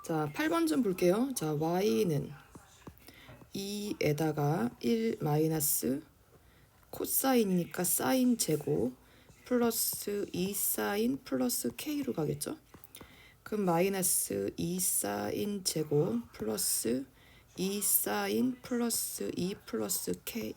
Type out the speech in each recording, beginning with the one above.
자, 8번 좀 볼게요. 자, y는 2에다가 1 마이너스 코사인이니까 사인 제곱 플러스 2 사인 플러스 k로 가겠죠? 그럼 마이너스 2 사인 제곱 플러스 2 사인 플러스 2 플러스 k.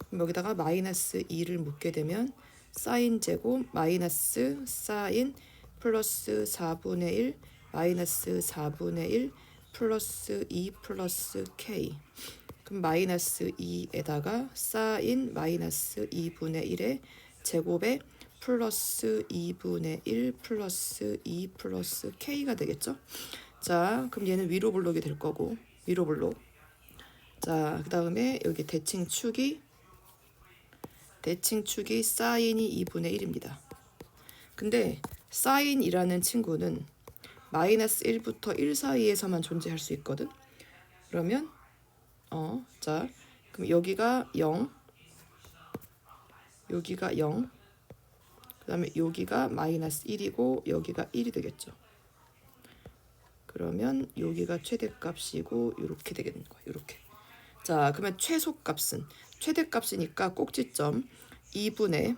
그럼 여기다가 마이너스 2를 묻게 되면 사인 제곱 마이너스 사인 플러스 4분의 1 마이너스 4분의 1 플러스 2 플러스 k. 그럼 마이너스 2에다가 사인 마이너스 2분의 1의 제곱에 플러스 2분의 1 플러스 2 플러스 k가 되겠죠. 자, 그럼 얘는 위로 블록이 될 거고, 위로 블록. 자, 그 다음에 여기 대칭축이 사인이 2분의 1입니다. 근데 사인이라는 친구는 마이너스 1부터 1 사이에서만 존재할 수 있거든. 그러면 자, 그럼 여기가 0, 여기가 0, 그 다음에 여기가 마이너스 1이고 여기가 1이 되겠죠. 그러면 여기가 최대값이고 이렇게 되겠는 거예요. 이렇게. 자, 그러면 최소값은 최대값이니까 꼭지점 2분의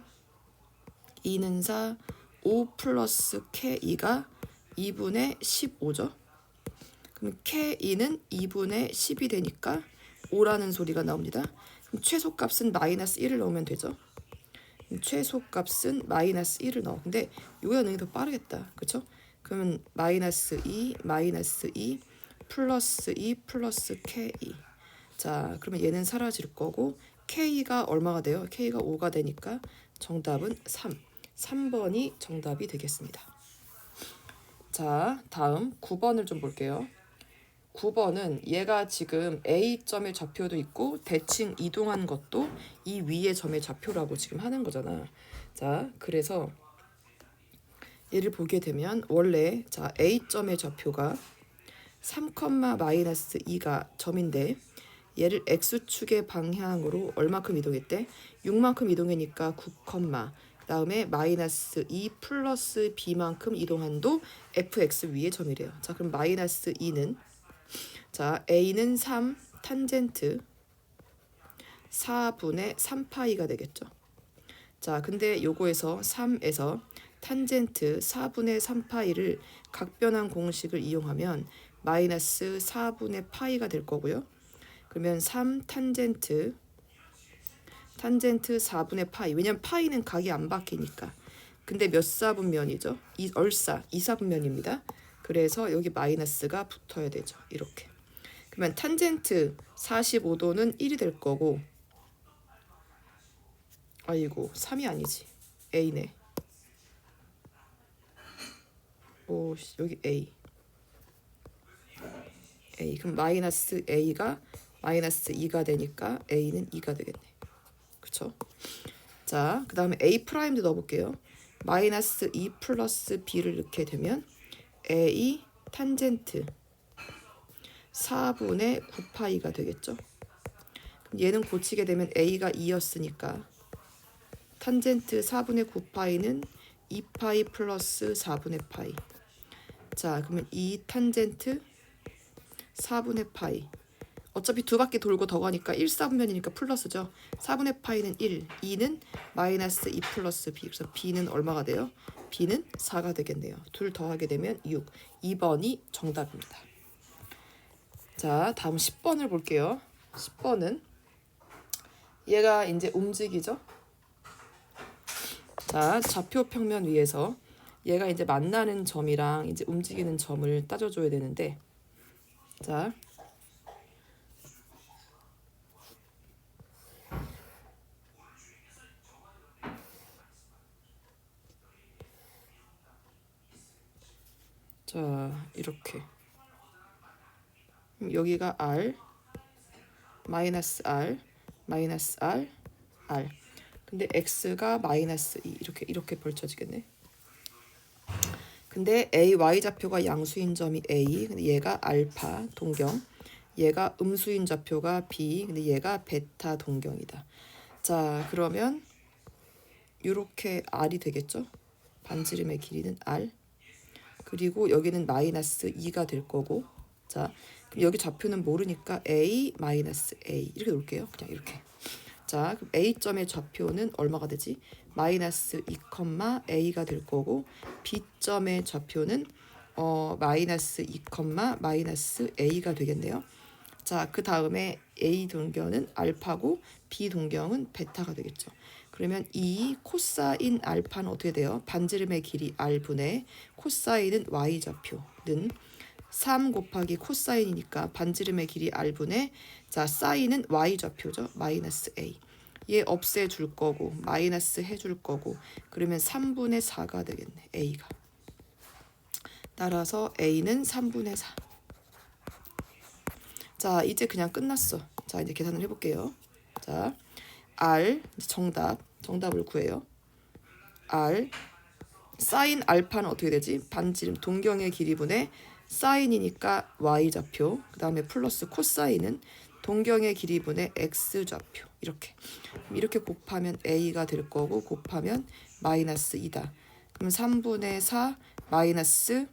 2는 4, 5 플러스 K2가 2분의 15죠. 그럼 K2는 2분의 10이 되니까 5라는 소리가 나옵니다. 그럼 최소값은 마이너스 1을 넣으면 되죠. 최소값은 마이너스 1을 넣어. 근데 이거가 넣는 게 더 빠르겠다. 그쵸? 그러면 마이너스 2 플러스 2 플러스 K2. 자, 그러면 얘는 사라질 거고 K가 얼마가 돼요? K가 5가 되니까 정답은 3. 3번이 정답이 되겠습니다. 자, 다음 9번을 좀 볼게요. 9번은 얘가 지금 A점의 좌표도 있고 대칭 이동한 것도 이 위의 점의 좌표라고 지금 하는 거잖아. 자, 그래서 얘를 보게 되면 원래 자 A점의 좌표가 3, 마이너스 2가 점인데 얘를 X축의 방향으로 얼마큼 이동했대? 6만큼 이동하니까 9, 그 다음에 마이너스 2 플러스 B만큼 이동한도 fx 위의 점이래요. 자, 그럼 마이너스 2는 자 A는 3 탄젠트 4분의 3파이가 되겠죠. 자, 근데 요거에서 3에서 탄젠트 4분의 3파이를 각변환 공식을 이용하면 마이너스 4분의 파이가 될 거고요. 그러면 3 탄젠트 4분의 파이. 왜냐면 파이는 각이 안 바뀌니까. 근데 몇 사분면이죠? 얼싸 2사분면입니다. 그래서 여기 마이너스가 붙어야 되죠. 이렇게. 그러면 탄젠트 45도는 1이 될 거고, 아이고 3이 아니지. A네. 오, 여기 A. 그럼 마이너스 A가 마이너스 2가 되니까 A는 2가 되겠네. 그쵸? 자, 그 다음에 A 프라임도 넣어볼게요. 마이너스 2 플러스 B를 넣게 되면 A 탄젠트 4분의 9파이가 되겠죠. 그럼 얘는 고치게 되면 A가 2였으니까 탄젠트 4분의 9파이는 2파이 플러스 4분의 파이. 자, 그러면 2 탄젠트 4분의 파이. 어차피 두 바퀴 돌고 더 가니까 1사분면이니까 플러스죠. 4분의 파이는 1, 2는 마이너스 2 플러스 B. 그래서 B는 얼마가 돼요? B는 4가 되겠네요. 둘 더하게 되면 6. 2번이 정답입니다. 자, 다음 10번을 볼게요. 10번은 얘가 이제 움직이죠. 자, 좌표 평면 위에서 얘가 이제 만나는 점이랑 이제 움직이는 점을 따져줘야 되는데, 자, 이렇게. 여기가 R, 마이너스 R, 마이너스 R, R. 근데 X가 마이너스 2. 이렇게 벌쳐지겠네. 근데 A, Y 좌표가 양수인 점이 A. 근데 얘가 알파 동경. 얘가 음수인 좌표가 B. 근데 얘가 베타 동경이다. 자, 그러면 이렇게 R이 되겠죠? 반지름의 길이는 R. 그리고 여기는 마이너스 2가 될 거고. 자, 그럼 여기 좌표는 모르니까 a 마이너스 a 이렇게 놓을게요. 그냥 이렇게. 자, 그럼 A점의 좌표는 얼마가 되지? 마이너스 2, A가 될 거고 B점의 좌표는 마이너스 2, 마이너스 A가 되겠네요. 자, 그 다음에 A 동경은 알파고 B 동경은 베타가 되겠죠. 그러면 이 코사인 알파는 어떻게 돼요? 반지름의 길이 R분의 코사인은 Y좌표는 3 곱하기 코사인이니까 반지름의 길이 R분의 자 사인은 Y좌표죠. 마이너스 A. 얘 없애줄 거고 마이너스 해줄 거고 그러면 3분의 4가 되겠네. A가. 따라서 A는 3분의 4. 자 이제 그냥 끝났어. 자 이제 계산을 해볼게요. 자 R 정답을 구해요. R 사인 알파는 어떻게 되지? 반지름 동경의 길이분의 사인이니까 y좌표 그 다음에 플러스 코사인은 동경의 길이분의 x좌표 이렇게 곱하면 a가 될 거고 곱하면 마이너스 2다. 그럼 3분의 4 마이너스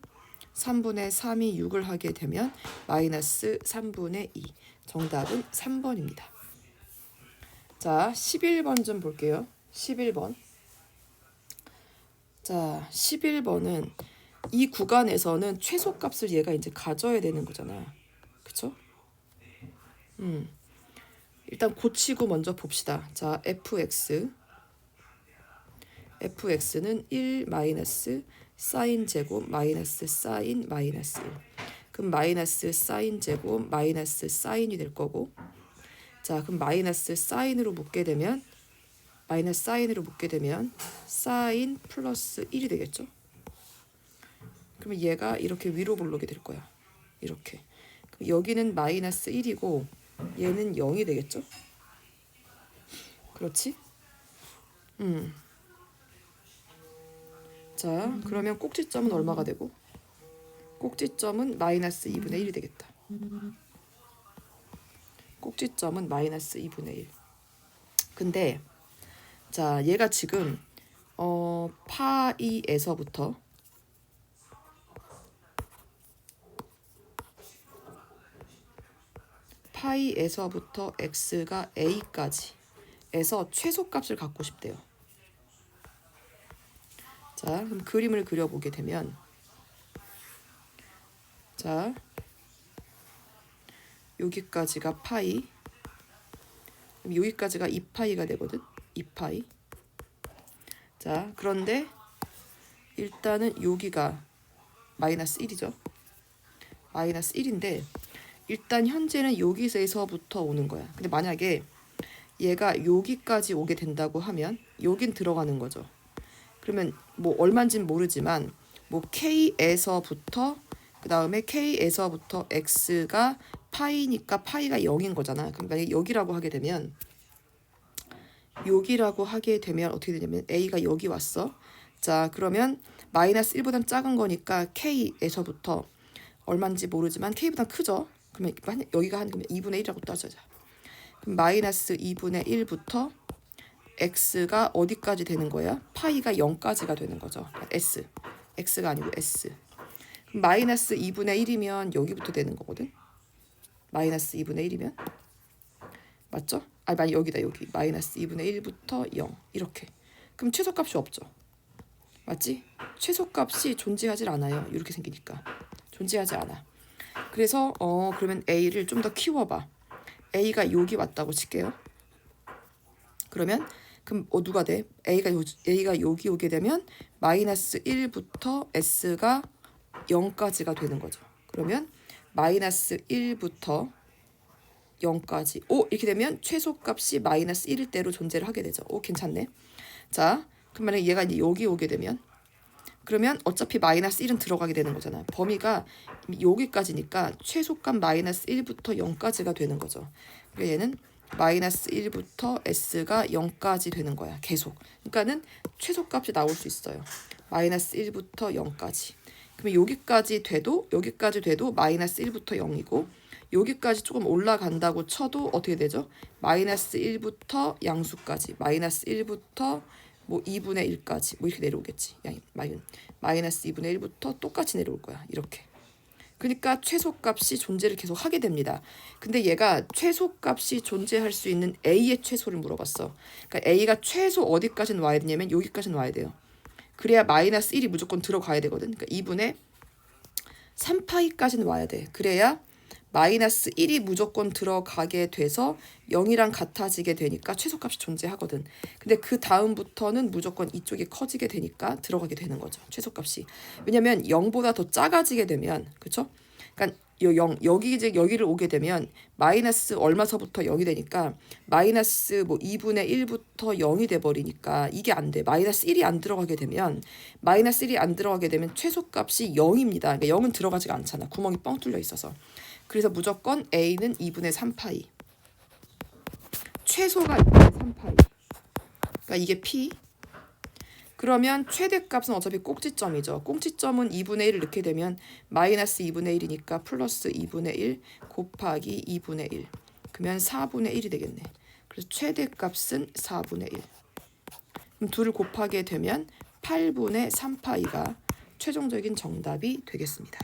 3분의 3이 6을 하게 되면 마이너스 3분의 2 정답은 3번입니다. 자 11번 좀 볼게요. 11번 자 11번은 이 구간에서는 최소값을 얘가 이제 가져야 되는 거잖아. 그쵸? 일단 고치고 먼저 봅시다. 자, fx는 1 마이너스 사인 제곱 마이너스 사인 마이너스 1. 그럼 마이너스 사인 제곱 마이너스 사인이 될 거고. 자, 그럼 마이너스 사인으로 묶게 되면 사인 플러스 1이 되겠죠? 그러면 얘가 이렇게 위로 볼록이 될 거야. 이렇게. 그럼 여기는 마이너스 1이고 얘는 0이 되겠죠? 그렇지? 자, 그러면 꼭지점은 얼마가 되고? 꼭지점은 마이너스 2분의 1이 되겠다. 꼭지점은 마이너스 2분의 1. 근데 자, 얘가 지금 파이에서부터 x가 a까지 에서 최소값을 갖고 싶대요. 자, 그럼 그림을 그려보게 되면 자, 여기까지가 파이 그럼 여기까지가 2파이가 되거든. 2파이. 자, 그런데 일단은 여기가 마이너스 1이죠. 마이너스 1인데 일단 현재는 여기서부터 오는 거야. 근데 만약에 얘가 여기까지 오게 된다고 하면 여긴 들어가는 거죠. 그러면 뭐 얼마인지는 모르지만 뭐 K에서부터 그 다음에 K에서부터 X가 파이니까 파이가 0인 거잖아. 그럼 만약에 여기라고 하게 되면 어떻게 되냐면 A가 여기 왔어. 자, 그러면 마이너스 1보단 작은 거니까 K에서부터 얼마인지 모르지만 K보다 크죠. 그러면 여기가 한 2분의 1이라고 따져자. 그럼 마이너스 2분의 1부터 x가 어디까지 되는 거야? 파이가 0까지가 되는 거죠. x가 아니고 s. 그럼 마이너스 2분의 1이면 여기부터 되는 거거든. 마이너스 2분의 1이면 맞죠? 아니 여기다 여기 마이너스 2분의 1부터 0 이렇게. 그럼 최소값이 없죠. 맞지? 최소값이 존재하지 않아요. 이렇게 생기니까 존재하지 않아. 그래서 그러면 a를 좀 더 키워봐. a가 여기 왔다고 칠게요. 그러면 누가 돼? a가 여기 오게 되면 마이너스 1부터 s가 0까지가 되는 거죠. 그러면 마이너스 1부터 0까지 이렇게 되면 최소값이 마이너스 1일 대로 존재를 하게 되죠. 괜찮네. 자, 그럼 만약에 얘가 이제 여기 오게 되면 그러면 어차피 마이너스 1은 들어가게 되는 거잖아. 범위가 여기까지니까 최소값 마이너스 1부터 0까지가 되는 거죠. 그러니까 얘는 마이너스 1부터 s가 0까지 되는 거야. 계속. 그러니까는 최소값이 나올 수 있어요. 마이너스 1부터 0까지. 그러면 여기까지 돼도 마이너스 1부터 0이고 여기까지 조금 올라간다고 쳐도 어떻게 되죠? 마이너스 1부터 양수까지. 마이너스 1부터 뭐 2분의 1까지 뭐 이렇게 내려오겠지. 양이 마이너스 2분의 1부터 똑같이 내려올 거야. 이렇게. 그러니까 최소값이 존재를 계속 하게 됩니다. 근데 얘가 최소값이 존재할 수 있는 A의 최소를 물어봤어. 그러니까 A가 최소 어디까지는 와야 되냐면 여기까지는 와야 돼요. 그래야 마이너스 1이 무조건 들어가야 되거든. 그러니까 2분의 3파이까지는 와야 돼. 그래야 마이너스 1이 무조건 들어가게 돼서 0이랑 같아지게 되니까 최소값이 존재하거든. 근데 그 다음부터는 무조건 이쪽이 커지게 되니까 들어가게 되는 거죠. 최소값이. 왜냐면 0보다 더 작아지게 되면, 그쵸? 그러니까 여기를 오게 되면 마이너스 얼마서부터 0이 되니까 마이너스 뭐 2분의 1부터 0이 돼버리니까 이게 안 돼. 마이너스 1이 안 들어가게 되면 최소값이 0입니다. 그러니까 0은 들어가지가 않잖아. 구멍이 뻥 뚫려 있어서. 그래서 무조건 A는 2분의 3파이. 최소가 2분의 3파이. 그러니까 이게 P. 그러면 최대값은 어차피 꼭지점이죠. 꼭지점은 2분의 1을 넣게 되면 마이너스 2분의 1이니까 플러스 2분의 1 곱하기 2분의 1. 그러면 4분의 1이 되겠네. 그래서 최대값은 4분의 1. 그럼 둘을 곱하게 되면 8분의 3파이가 최종적인 정답이 되겠습니다.